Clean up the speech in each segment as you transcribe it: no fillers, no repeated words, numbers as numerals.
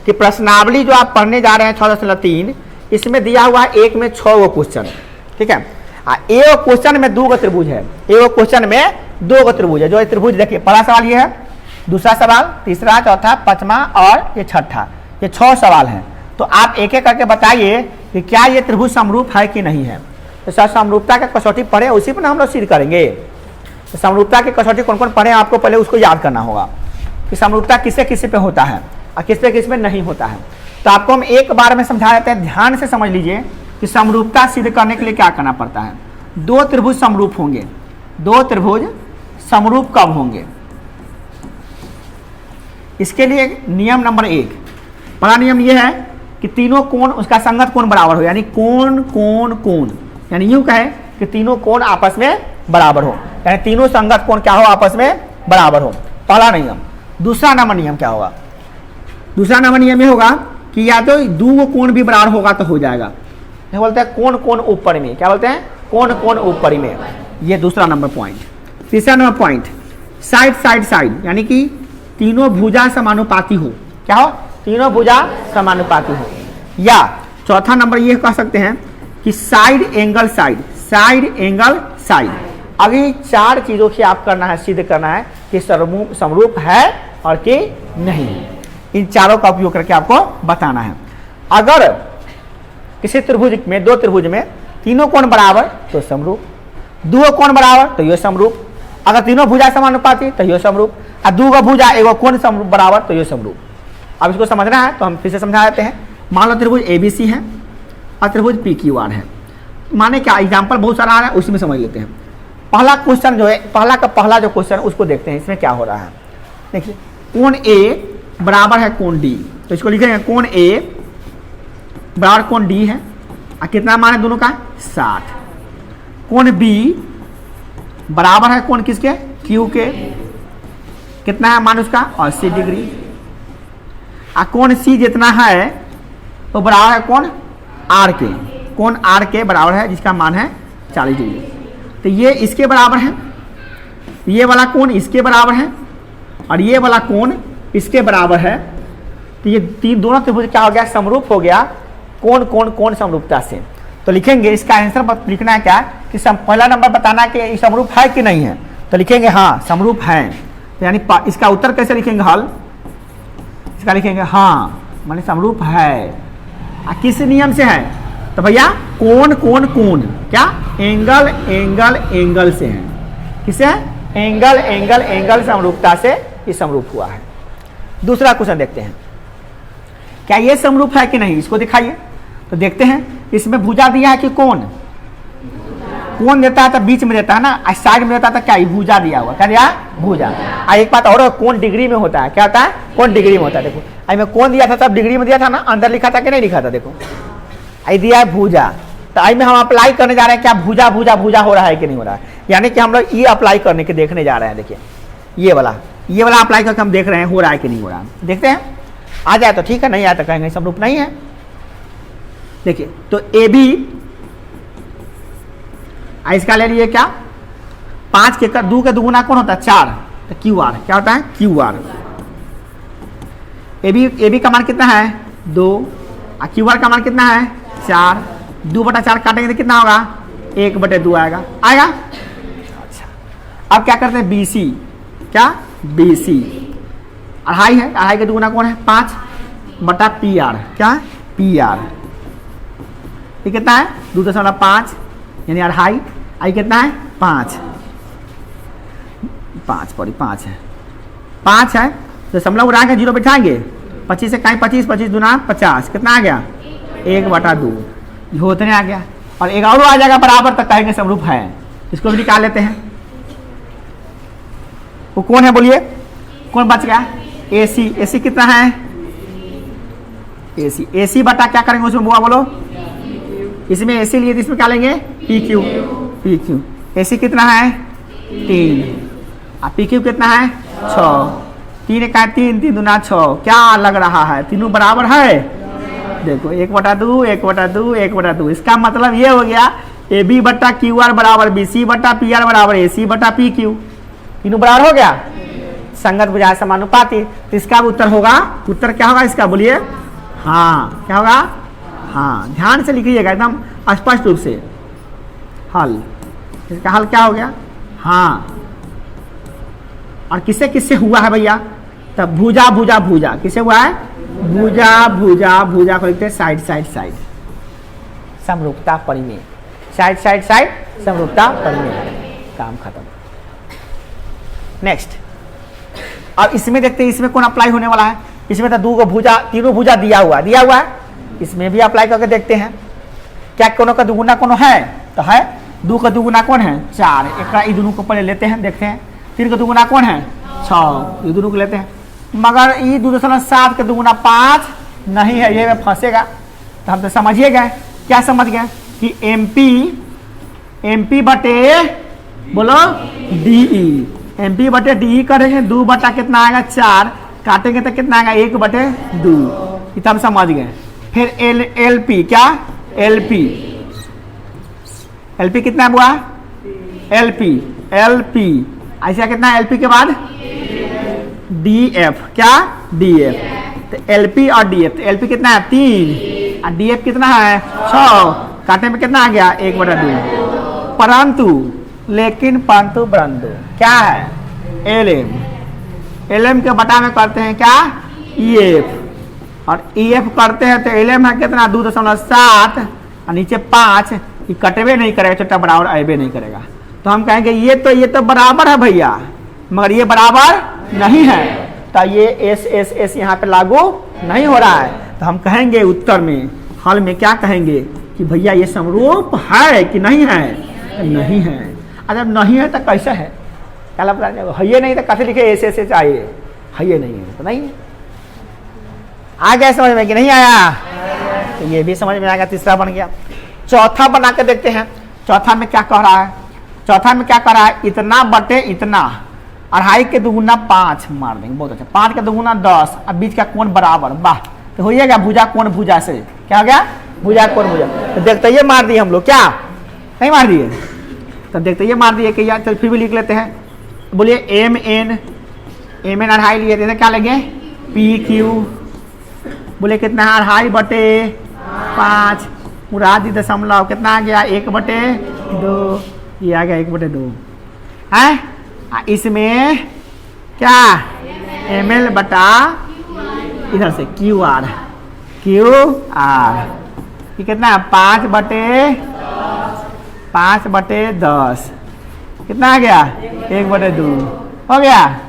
कि प्रश्नावली जो आप पढ़ने जा रहे हैं 6.3 इसमें दिया हुआ है एक में 6 गो क्वेश्चन, ठीक है। एक क्वेश्चन में 2 गो त्रिभुज है, एक क्वेश्चन में 2 गो त्रिभुज है। जो त्रिभुज देखिए, पहला सवाल ये है, दूसरा सवाल, तीसरा, चौथा, पांचवा और ये छठा, ये 6 सवाल हैं। तो आप एक एक करके बताइए कि क्या ये त्रिभुज समरूप है कि नहीं है। तो सर समरूपता का कसौटी पढ़े, उसी पर हम लोग सिद्ध करेंगे। तो समरूपता की कसौटी कौन कौन पढ़े आपको पहले उसको याद करना होगा कि समरूपता किससे किससे पे होता है और किस पे किस पे नहीं होता है। तो आपको हम एक बार में समझा देते हैं, ध्यान से समझ लीजिए कि समरूपता सिद्ध करने के लिए क्या करना पड़ता है। 2 त्रिभुज समरूप होंगे, 2 त्रिभुज समरूप कब होंगे, इसके लिए नियम नंबर 1, पहला नियम यह है कि तीनों कोण उसका संगत कोण बराबर हो, यानी कोण कोण कोण, यानी यूं कहे कि तीनों कोण आपस में बराबर हो, यानी तीनों संगत कोण क्या हो, आपस में बराबर हो, पहला नियम। दूसरा नंबर नियम क्या होगा, दूसरा नंबर नियम ये होगा कि या तो 2 कोण भी बराबर होगा तो हो जाएगा, ये बोलते हैं कोण कोण ऊपर में, क्या बोलते हैं, कोण कोण ऊपर में, ये दूसरा नंबर पॉइंट। तीसरा number point, side side side, यानी कि तीनों भुजा समानुपाती हो, क्या हो, तीनों भुजा समानुपाती हो। या चौथा नंबर ये कह सकते हैं कि side angle side, side angle side. अभी 4 चीजों से आप करना है, सिद्ध करना है कि समरूप है और कि नहीं। इन चारों का उपयोग करके आपको बताना है। अगर किसी त्रिभुज में, 2 त्रिभुज में तीनों कोण बराबर तो समरूप, 2 कोण बराबर तो ये समरूप, अगर तीनों भुजा समानुपाती तो ये समरूप, और 2 भुजा 1 कोण बराबर तो ये समरूप। अब इसको समझना है तो हम फिर से समझा देते हैं। मान लो त्रिभुज ABC है और त्रिभुज PQR है, माने क्या, एग्जाम्पल बहुत सारा आ रहा है, उसी में समझ लेते हैं। पहला क्वेश्चन जो है, पहला जो क्वेश्चन उसको देखते हैं, इसमें क्या हो रहा है। देखिए, कोण A बराबर है कोण D, तो इसको लिखेंगे कोण A बराबर कोण D है, और कितना मान है दोनों का, 60। कोण B बराबर है कोण किसके, Q के, कितना है मान उसका, 80 डिग्री। और कोण C जितना है तो बराबर है कोण R के, कोण R के बराबर है जिसका मान है 40 डिग्री। तो ये इसके बराबर है, ये वाला कोण इसके बराबर है और ये वाला कोण इसके बराबर है। तो ये दोनों त्रिभुज क्या हो गया, समरूप हो गया कोण कोण कोण समरूपता से। तो लिखेंगे इसका आंसर लिखना है क्या कि पहला नंबर बताना है कि समरूप है कि नहीं है। तो लिखेंगे हाँ समरूप है, तो यानी इसका उत्तर कैसे लिखेंगे, हल इसका लिखेंगे हाँ माने समरूप है। किस नियम से है, तो भैया कोण कोण कोण, क्या, एंगल एंगल एंगल से है, किसे, एंगल एंगल एंगल समरूपता से ये समरूप हुआ है। दूसरा क्वेश्चन देखते हैं, क्या ये समरूप है कि नहीं, इसको दिखाइए। तो देखते हैं, इसमें भुजा दिया है कि कोण देता है तो बीच में देता है ना, साइड में देता है तो क्या, भुजा दिया हुआ, क्या दिया, भुजा। एक बात और, कोण डिग्री में होता है, क्या होता है, कोण डिग्री में होता है। देखो मैं कोण दिया था तब डिग्री में दिया था ना, अंदर लिखा था कि नहीं लिखा था, देखो आई दिया है भुजा। तो आई में हम अप्लाई करने जा रहे हैं क्या भुजा भुजा भुजा हो रहा है कि नहीं हो रहा है, यानी कि हम लोग ये अप्लाई करने के देखने जा रहे हैं। देखिए ये वाला अप्लाई करके हम देख रहे हैं हो रहा है कि नहीं हो रहा है, देखते हैं। आ जाए तो ठीक है, नहीं आया तो कहेंगे समरूप नहीं है। देखिए तो AB इसका ले लिए क्या, 5 के 2 के दुगुना कौन होता है, 4, तो QR क्या होता है, QR। AB का मान कितना है 2 और QR का मान कितना है 4, 2/4 काटेंगे तो कितना होगा 1/2 आएगा। अच्छा अब क्या करते हैं BC, क्या BC अढ़ाई है, अढ़ाई के दुगुना कौन है 5/PR, क्या PR, ये कितना है 2.5 यानी अढ़ाई, आई कितना है 5 है, 5 है तो दशमलव उड़ा के 0 बिठाएंगे, 25 से कहीं 25, 25 दूना 50, कितना आ गया 1/2, होतने आ गया। और एक और आ जाएगा बराबर तक कहेंगे समरूप है, इसको भी निकाल लेते हैं। वो कौन है बोलिए, कौन बच गया AC कितना है AC बटा क्या करेंगे उसमें बुआ बोलो, इसमें AC लिए तो इसमें क्या लेंगे PQ। AC कितना है 3 और PQ कितना है 6, 3 का 3, 3 दूना 6, क्या लग रहा है तीनों बराबर है। देखो 1/2 1/2 1/2, इसका मतलब ये हो गया AB/QR बराबर BC/PR बराबर AC/PQ, तीनों बराबर हो गया। संगत भुजा समानुपाती। तो इसका उत्तर होगा, उत्तर क्या होगा इसका बोलिए? हाँ, क्या होगा? हाँ, ध्यान से लिखिएगा एकदम स्पष्ट रूप से। हल, इसका हल क्या हो गया? हाँ। और किससे किससे हुआ है भैया? तब भुजा भुजा भुजा किससे हुआ है? भुजा भुजा भुजा को लिखते हैं साइड साइड साइड, समरूपता परिमेय, साइड साइड साइड समरूपता परिमेय, काम खत्म। नेक्स्ट, अब इसमें देखते हैं इसमें कौन अप्लाई होने वाला है। इसमें तो दो भुजा, तीनों भुजा दिया हुआ है, इसमें भी अप्लाई करके देखते हैं क्या कोनो का दुगुना कोनो है? तो है, दो का दुगुना कौन है? 4। एक दोनों को पहले लेते हैं, देखते हैं। 3 का दुगुना कौन है? 6, ये दोनों को लेते हैं। मगर ये 2.7 का दुगुना 5 नहीं है, ये फंसेगा। तो हम तो समझिए गए, क्या समझ गए कि MP बटे बोलो DE, MP बटे DE करेंगे, 2 बटा कितना आएगा? 4, काटेंगे तो कितना आएगा? 1 बटे 2, ये तो हम समझ गए। फिर LP, क्या? LP कितना हुआ? LP ऐसा कितना है? LP के बाद DF, क्या? DF। तो LP और DF, तो LP कितना है? 3 और DF कितना है? 6, काटने में कितना आ गया? 1 बटा 2। परंतु क्या है? LM के बटा में करते हैं क्या? EF, और EF करते हैं तो LM है कितना? 2.7 और नीचे 5, ये कटवे नहीं करेगा, छोटा बराबर आएबे नहीं करेगा। तो हम कहेंगे ये तो बराबर है भैया, मगर ये बराबर नहीं है, तो ये S यहाँ पे लागू नहीं हो रहा है। तो हम कहेंगे उत्तर में, हल में क्या कहेंगे कि भैया ये समरूप है कि नहीं है? नहीं है। अगर नहीं है तो कैसे है? क्या पता है ये नहीं तो कैसे लिखे? S चाहिए, है ये नहीं है तो नहीं है। आ गया समझ में कि नहीं आया? तो ये भी समझ में आएगा, तीसरा बन गया। चौथा बना के देखते हैं, चौथा में क्या कह रहा है? चौथा में क्या कह रहा है? इतना बटे इतना, 2.5 के दुगुना 5 मार देंगे, बहुत अच्छा। 5 के दुगुना 10, अब बीच का कोण बराबर, वाह। तो हो जाएगा भुजा कोण भुजा से, क्या हो गया? भुजा कोण भुजा। तो देखते ये मार दिए हम लोग, क्या नहीं मार दिए? तो देखते ये मार दिए कि यार, चल फिर भी लिख लेते हैं। बोलिए MN 2.5 लिए थे, क्या लेंगे? PQ, बोले कितना है? 2.5 बटे 5, उड़ा दी दशमलव, कितना आ गया? 1 बटे 2, ये आ गया 1 बटे 2 है। इसमें क्या? ML बटा इधर से QR, ये कितना है? 5 बटे 10, कितना आ गया? 1 बटे 2 हो गया।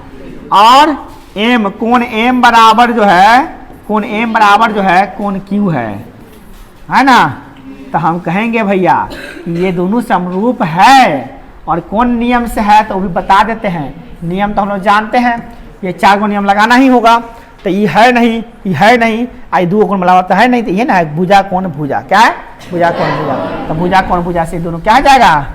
और M, कोण M बराबर जो है, कोण M बराबर जो है कोण Q है ना? तो हम कहेंगे भैया ये दोनों समरूप है, और कौन नियम से है तो वो भी बता देते हैं। नियम तो हम लोग जानते हैं, ये 4 को नियम लगाना ही होगा। तो ये है नहीं, ये है नहीं, आई 2 कोण मिला तो है नहीं, तो ये ना है भुजा कोण भुजा, क्या है? भुजा कोण भुजा। तो भुजा कोण भुजा से दोनों क्या हो जाएगा?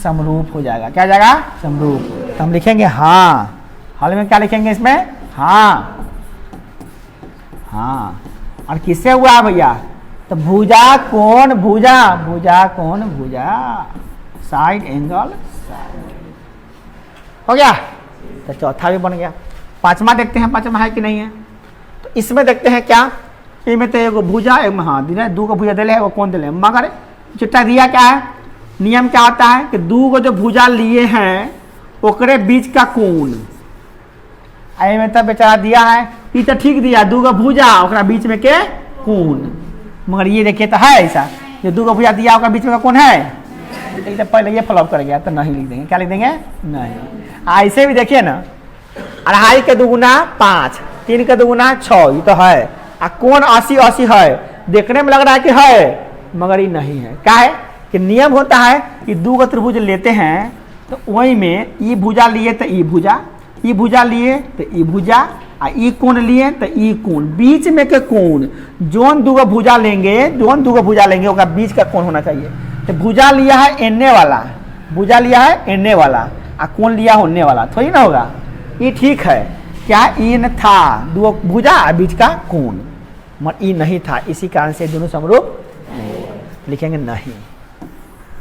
समरूप हो जाएगा। क्या जाएगा? समरूप। तो हम लिखेंगे हाँ। हल में क्या लिखेंगे इसमें? हाँ। और किससे हुआ है भैया? तो भुजा कोण भुजा, भुजा कोण भुजा, साइड एंगल साइड, हो गया। तो चौथा भी बन गया। पांचवा देखते हैं, पांचवा है कि नहीं है। तो इसमें देखते हैं क्या, इसमें तो एगो भुजा हाँ दिले, 2 को भुजा दिले है, वो कौन दिले, मगर चिट्ठा दिया क्या है, नियम क्या होता है कि 2 को जो भुजा लिए हैं ओकरे बीच का कोण, आई में तब बेचारा दिया है कि तो ठीक दिया 2 को भुजा ओकरा बीच में के कोण, मगर ये देखिए तो है ऐसा, जो 2 को भुजा दिया ओकरा बीच में का कोण है, तो पहले ये फ्लॉप कर गया तो नहीं लिख देंगे, क्या लिख देंगे नहीं। ऐसे भी देखिए ना, 2.5 के दुगुना 5, 3 के दुगुना 6, ये तो है, आ कोण 80-80 है, देखने में लग रहा है कि है मगर ये नहीं है। क्या है कि नियम होता है कि 2 त्रिभुज लेते हैं तो वही में ई भुजा लिए तो ई भुजा, ई भुजा लिए तो ई भुजा, आ ई कोण लिए तो ई कोण, बीच में के कोण जोन 2 भुजा लेंगे, जोन 2 भुजा लेंगे ओका बीच का कोण होना चाहिए। तो भुजा लिया है एने वाला, भुजा लिया है एने वाला, आ कोण लिया होने वाला, थोड़ी ना होगा, ये ठीक है। क्या इन था 2 भुजा बीच का कोण, मगर ई नहीं था, इसी कारण से दोनों समरूप लिखेंगे नहीं।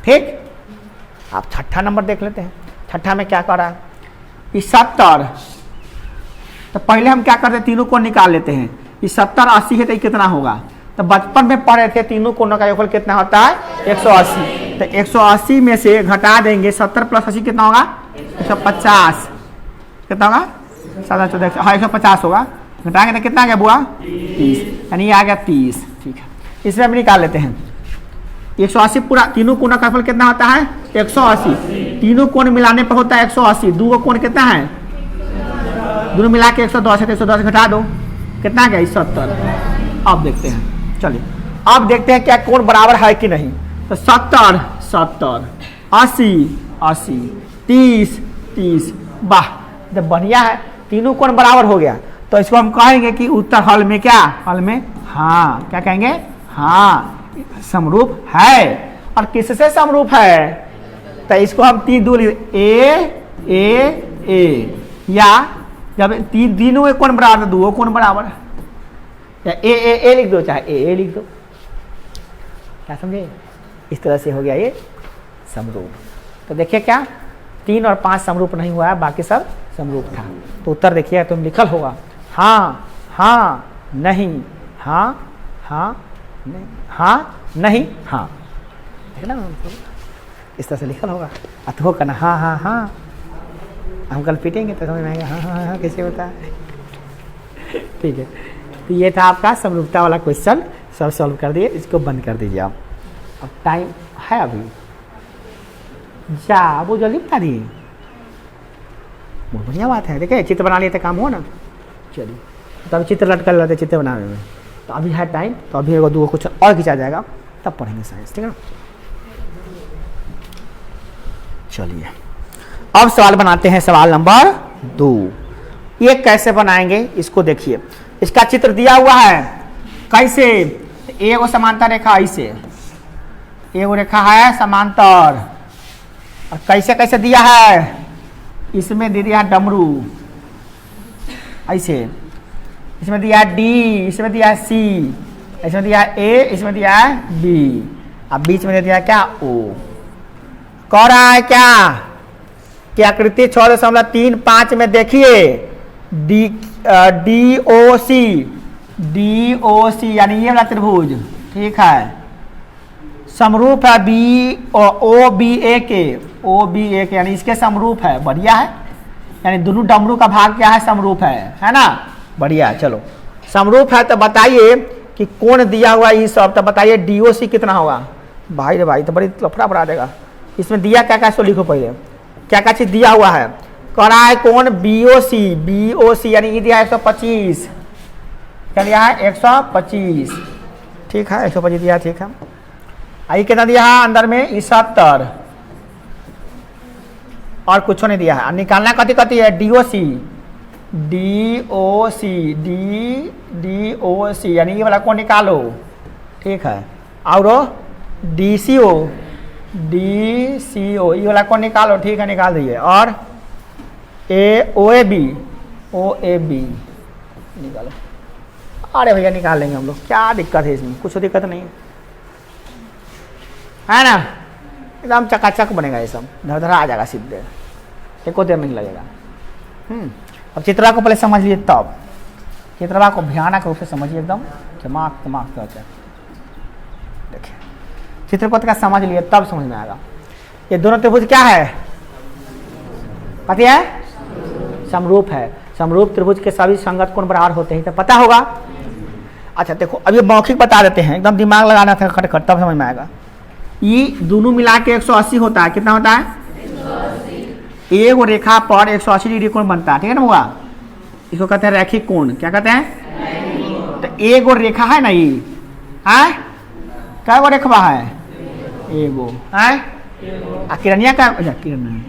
ठीक, आप छठा नंबर देख लेते हैं। छठा में क्या करा, 70 तो पहले हम क्या करते हैं, तीनों कोण निकाल लेते हैं। ये 70 80 है तो ये कितना होगा, तो बचपन में पढ़े थे तीनों कोणों का योगफल कितना होता है 180। तो 180 में से घटा देंगे 70 प्लस 80 कितना होगा 150, कितना होगा 7 14 हाँ 150 होगा, घटाएंगे तो कितना आ गया बुआ 30, यानी आ गया 30। ठीक है, इसमें हम निकाल लेते हैं 180 पूरा तीनों कोणों का फल कितना होता है 180, तीनों कोण मिलाने पर होता है 180, दो कोण कितना है दोनों मिला के 110 है, 110 घटा दो कितना गया 70। अब देखते हैं, चलिए अब देखते हैं क्या कोण बराबर है कि नहीं। तो 70 70 80 80 30 30, वाह जब बढ़िया है, तीनों कोण बराबर हो गया। तो इसको हम कहेंगे कि उत्तर हल में क्या, हल में हाँ क्या कहेंगे, हाँ समरूप है। और किससे समरूप है, तो इसको हम तीन दूर ए या जब तीनों एक कोण बराबर दो कोण बराबर, या ए लिख दो चाहे ए लिख दो, क्या समझे, इस तरह से हो गया ये समरूप। तो देखिए क्या 3 और 5 समरूप नहीं हुआ है, बाकी सब समरूप था। तो उत्तर देखिए तुम लिखल होगा हाँ हाँ नहीं हाँ हाँ नहीं हाँ नहीं हाँ, ठीक ना, इस तरह से लिखल होगा। अथवा करना हाँ हाँ हाँ, हम कल पीटेंगे तो समझ में आएगा हाँ हाँ हाँ कैसे होता है। ठीक है, तो ये था आपका समरूपता वाला क्वेश्चन, सब सॉल्व कर दिए, इसको बंद कर दीजिए आप। अब टाइम है अभी, जा वो जल्दी बता दिए, बहुत बढ़िया बात है। देखिए चित्र बना लिए तो काम हो ना, चलिए तो अभी चित्र लटकल रहते चित्र बनाने में, तो अभी है टाइम, तो अभी एगो दो कुछ और खींचा जाएगा तब पढ़ेंगे साइंस, ठीक है ना। चलिए अब सवाल बनाते हैं, सवाल नंबर 2। ये कैसे बनाएंगे इसको देखिए, इसका चित्र दिया हुआ है कैसे, एगो समांतर रेखा ऐसे, एगो रेखा है समांतर, और कैसे कैसे दिया है, इसमें दे दिया डमरू ऐसे, इसमें दिया है डी, इसमें दिया है सी, इसमें दिया है ए, इसमें दिया है बी, अब बीच में दे दिया क्या ओ। कह रहा है क्या आकृति 6.35 में देखिए डी ओ सी यानी ये वाला त्रिभुज, ठीक है, समरूप है बी ओ बी ए के यानी इसके समरूप है, बढ़िया है, यानी दोनों डमरू का भाग क्या है समरूप है ना, बढ़िया। चलो समरूप है तो बताइए कि कौन दिया हुआ ये सब, तो बताइए डीओसी कितना होगा। भाई रे भाई तो बड़ी लफड़ा बढ़ा देगा, इसमें दिया क्या क्या सो लिखो पहले, क्या क्या चीज दिया हुआ है। कह रहा है कौन बीओसी यानी ये दिया है 125, क्या दिया है 125, ठीक है 125 दिया, ठीक है। आई कितना दिया है अंदर में 70, और कुछ नहीं दिया है। निकालना कति कति है डीओसी यानी ये वाला को निकालो, ठीक है, और डीसीओ ये वाला को निकालो, ठीक है निकाल दीजिए, और ओएबी निकालो। अरे भैया निकाल लेंगे हम लोग, क्या दिक्कत है इसमें, कुछ दिक्कत नहीं है ना, एकदम चकाचक बनेगा ये सब, धर आ जाएगा सीधे, एको देर नहीं लगेगा। अब चित्रा को पहले समझ लिए, तब चित्रा को भयानक रूप से समझिए, एकदम दिमाग देखिए चित्र को समझ लिए तब समझ में आएगा। ये दोनों त्रिभुज क्या है पता है, समरूप है, समरूप त्रिभुज के सभी संगत कोण बराबर होते हैं, तो पता होगा। अच्छा देखो अब ये मौखिक बता देते हैं, एकदम दिमाग लगाना था खटखट, तब समझ में आएगा। ये दोनों मिला के 180 होता है, कितना होता है 180। एक रेखा पर 180 डिग्री कोण बनता है, ठीक है ना हुआ, इसको कहते हैं रैखिक कोण, क्या कहते हैं। तो एक रेखा है ना ये, है क्या वो रेखा है एगो, है किरनिया का किरण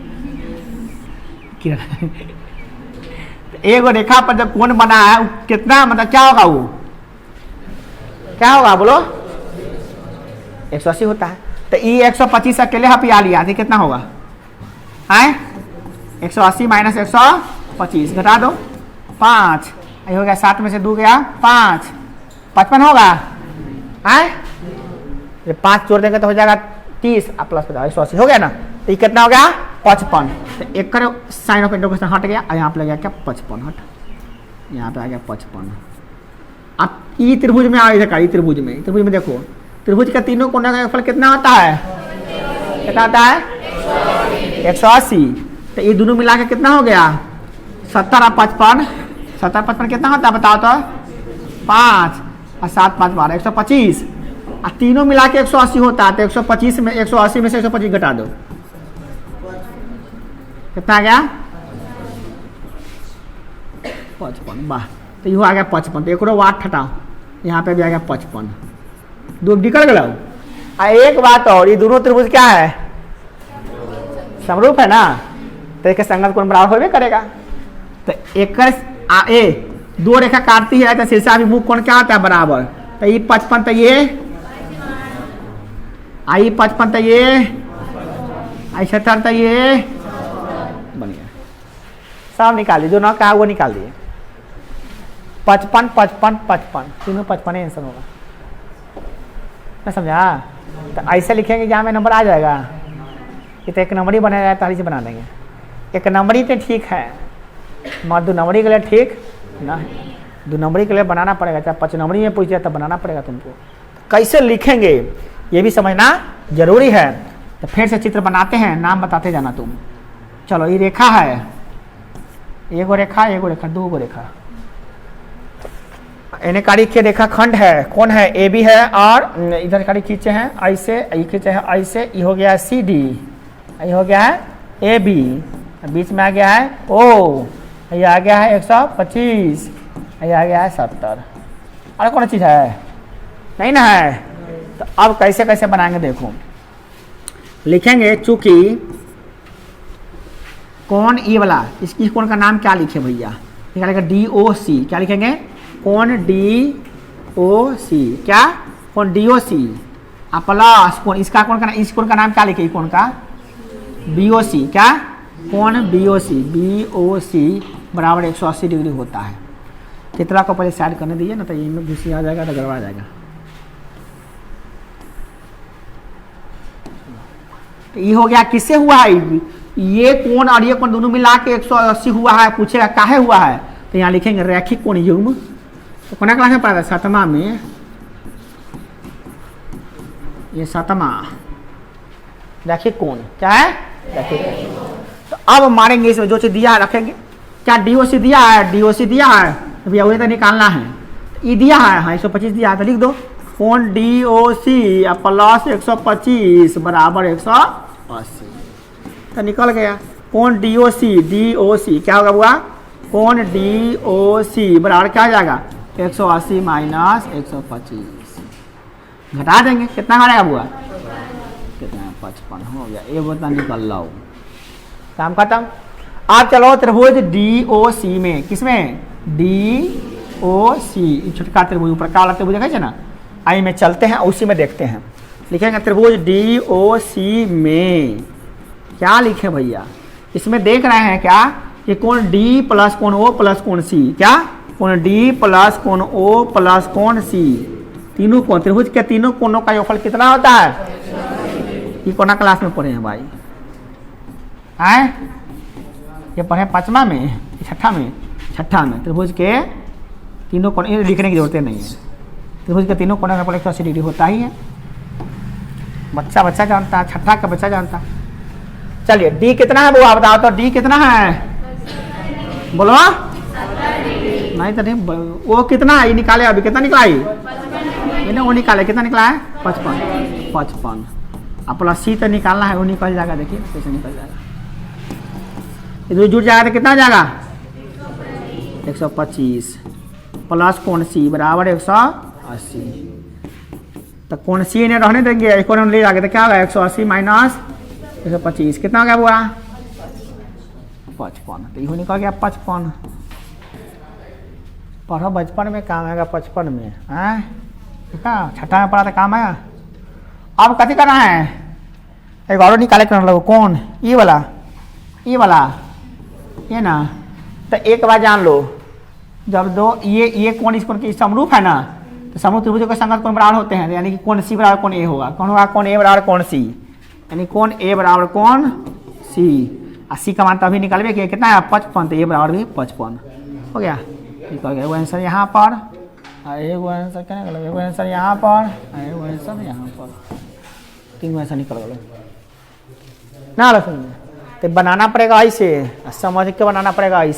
एगो रेखा पर जब कोण बना है कितना, मतलब क्या होगा, वो क्या होगा बोलो 180 होता है। तो ये 125 अकेले हपिया लिया थी, कितना होगा है 180 माइनस 125 घटा दो 5, ये हो गया 7 में से 2 गया 5, 55 होगा है, 5 जोड़ देंगे तो हो जाएगा 30, प्लस 180 हो गया ना, तो ये कितना हो गया 55। तो एक करो साइन ऑफ इंटरसेक्शन हट गया, यहाँ पे लग गया क्या 55 हट, यहाँ पे आ गया 55। अब ई त्रिभुज में आओ इधर का, ई त्रिभुज में देखो, त्रिभुज का तीनों कोनों का योगफल कितना होता है? कितना आता है? 180। तो ये दोनों मिला के कितना हो गया? 70 और 55, 70 55 कितना होता है बताओ तो? 5 और 7 5 12, 125। और तीनों मिला के 180 होता है। तो 125 में 180 में से 125 घटा दो, कितना आ गया? 55। वाह, तो यह आ गया 55। तो एक वाट हटाओ, यहाँ पे भी आ गया 55, दो निकल गया। एक बात और, ये दोनों त्रिभुज क्या है? समरूप है ना, तो एक संगत कोण बराबर होबे करेगा। तो एक दो रेखा काटती है तो शीर्षाभिमुख कोण क्या होता है? बराबर। तो ये 55 तो ये, आई 55 तो ये, आई 70 तो ये बन गया। सब निकाल दिए, जो ना कहा वो निकाल दिए। 55 55 55, तीनों 55 आंसर होगा ना, समझा? तो ऐसे लिखेंगे जहाँ में नंबर आ जाएगा। ये तो एक नंबर ही बनेगा, तारी से बना देंगे। एक नंबर ही तो ठीक है, मगर 2 नंबरी के लिए ठीक ना है। 2 नंबरी के लिए बनाना पड़ेगा, चाहे 5 नंबरी में पूछ जाए तब बनाना पड़ेगा तुमको। कैसे लिखेंगे ये भी समझना जरूरी है। तो फिर से चित्र बनाते हैं, नाम बताते जाना तुम। चलो, ये रेखा है, एगो रेखा, दो गो रेखा। एने कारी के रेखा खंड है, कौन है? ए बी है, और इधर कारी खींचे हैं ऐसे, ये खींचे हैं ऐसे, ये हो गया है सी डी, ये हो गया है ए बी, बीच में आ गया है ओ, ये आ गया है 125, ये आ गया है 70। अरे कौन चीज़ है? नहीं ना है। तो अब कैसे कैसे बनाएंगे देखो, लिखेंगे चूंकि कौन ई वाला, इसकी कौन का नाम क्या लिखे भैया? निकालेगा डी ओ सी, क्या लिखेंगे? कौन डी ओ सी, क्या? कौन डी ओ सी, प्लस कौन, इसका कौन का, इस कौन का नाम क्या लिखे? कौन का? बी ओ सी, क्या? कौन बी ओ सी, बी ओ सी बराबर 180 डिग्री होता है। चित्रा को पहले साइड करने दीजिए ना, तो ये में घुसी आ जाएगा तो गड़बड़ा जाएगा। तो ये हो गया, किससे हुआ है? ये कोण और ये कोण दोनों मिला के 180 हुआ है। पूछेगा काहे हुआ है, तो यहाँ लिखेंगे रैखिक कोण युग्म। तो कौन क्लास में पढ़ा था? 7वां में, ये 7वां रैखिक कोण क्या है? रैखिक कोण। तो अब मारेंगे इसमें जो चीज दिया है रखेंगे। क्या डीओसी दिया है? डीओसी दिया है भैया, वही तो निकालना है। ये दिया है, हाँ 125 दिया है, तो लिख दो कौन डी ओ सी प्लस 125 बराबर 180। तो निकल गया कौन डी ओ सी क्या होगा बुआ? कौन डी ओ सी बराबर क्या हो जाएगा? 180 माइनस 125, घटा देंगे, कितना आ जाएगा बुआ? कितना? 55 हो गया। ये बता निकल लो, काम खत्म। आप चलो त्रिभुज डी ओ सी में, किसमें? डी ओ सी, छोटका त्रिभुज ऊपर काला त्रिभुज देखे ना, आई में चलते हैं, उसी में देखते हैं। लिखेंगे त्रिभुज डी ओ सी में क्या लिखे भैया? इसमें देख रहे हैं क्या कि कौन डी प्लस कौन ओ प्लस कौन सी, क्या? कौन डी प्लस कौन ओ प्लस कौन सी, तीनों कोण, त्रिभुज के तीनों कोणों का योगफल कितना होता है? ये कौन क्लास में पढ़े हैं भाई? आए ये पढ़े 5वां में, 6ठा में? 6ठा में। त्रिभुज के तीनों कोण लिखने की जरूरत नहीं है। त्रिभुज के तीनों कोणों का 180 डिग्री होता ही है। बच्चा जानता है, 6ठा का बच्चा जानता है। चलिए डी कितना है वो बताओ तो, डी कितना है? बोलो नहीं तो नहीं, वो कितना है? ये निकाले अभी, कितना निकला? ये वो निकाले, कितना निकला है? 55। अब प्लस सी तो निकालना है, वो निकल जाएगा, देखिए कैसे निकल जाएगा। इधर जुड़ जाएगा तो कितना आ जाएगा? 125 प्लस कौन सी बराबर 180। तो कौन सी ने रहने देंगे, कौन ले जाएंगे तो क्या होगा? 180 माइनस 125, कितना हो गया बुआ? 55। तो ये निकल गया 55। पढ़ो बचपन में काम आएगा, 55 में है, ठीक है? 6ठा में पढ़ा था काम आया। अब कथी करना है? एक और निकाले करने लगो, कौन? ये वाला, ये ना। तो एक बार जान लो, जब दो ये कौन इस कोण की समरूप है ना, तो समरूप त्रिभुजों के संगत कोण बराबर होते हैं, यानी कि कौन सी बराबर कौन ए होगा। कौन होगा? कौन ए बराबर कौन सी, यानी कौन ए बराबर कौन सी। और सी का मान तभी निकालबे कि कितना है? 55। तो ए बराबर भी 55 हो गया। निकल गया एगो आंसर यहाँ पर और एगो आंसर क्या निकल गया, एगो आंसर यहाँ पर और एगो आंसर यहाँ पर, 3 गो आंसर निकल गया ना रखेंगे। तो बनाना पड़ेगा ऐसे, समझ के बनाना पड़ेगा ऐसे।